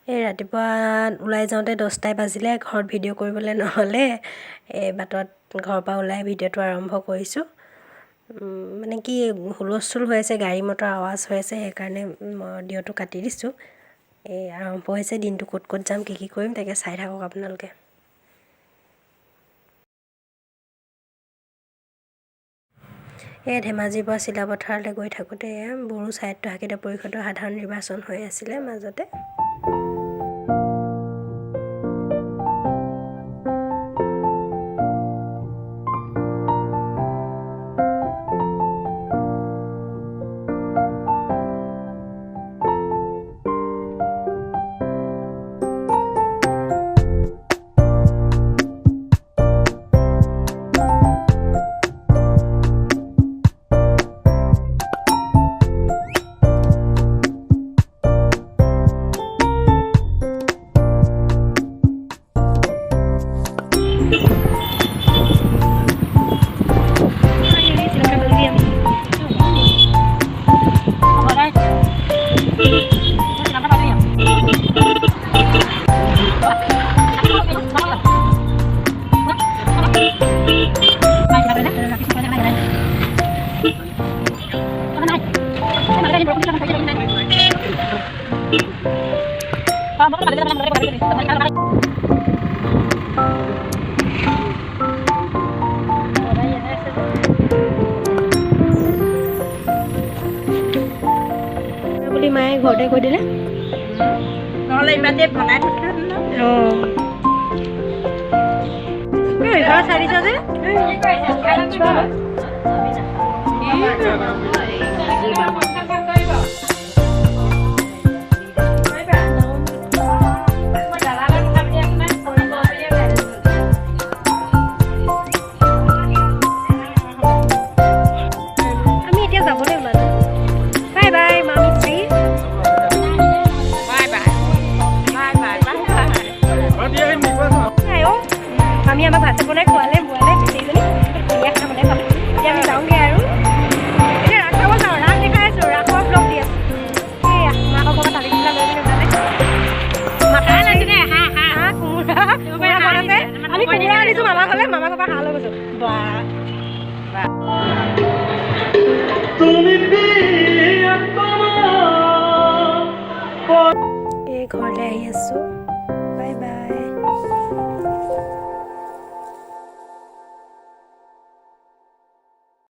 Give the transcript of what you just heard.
এই ৰাতিপুৱা ওলাই যাওঁতে 10টাই বাজিলে, ঘৰত ভিডিঅ' কৰিবলৈ নহ'লে এই বাটত ঘৰৰ পৰা ওলাই ভিডিঅ'টো আৰম্ভ কৰিছোঁ। মানে কি হুলস্থুল হৈ আছে, গাড়ী মটৰ আৱাজ হৈ আছে, সেইকাৰণে মই অডিঅ'টো কাটি দিছোঁ। এই আৰম্ভ হৈছে, দিনটো ক'ত ক'ত যাম, কি কৰিম, তাকে চাই থাকক আপোনালোকে। ধেমাজিৰ পৰা চিলাপথাৰলৈ গৈ থাকোঁতে বড়ো সাহিত্য সাহিত্য পৰিষদৰ সাধাৰণ নিৰ্বাচন হৈ আছিলে মাজতে। বুলি মায়ে ঘৰতে কৈ দিলে, নহ'লে ইমানতে বনাই থৈছে ন। ঘৰ চাৰিটা যে আমি এতিয়া যাবলৈ ওলালো। বাই বাই মামি চাই। আমি আমাক ভাত বনাই খোৱালে।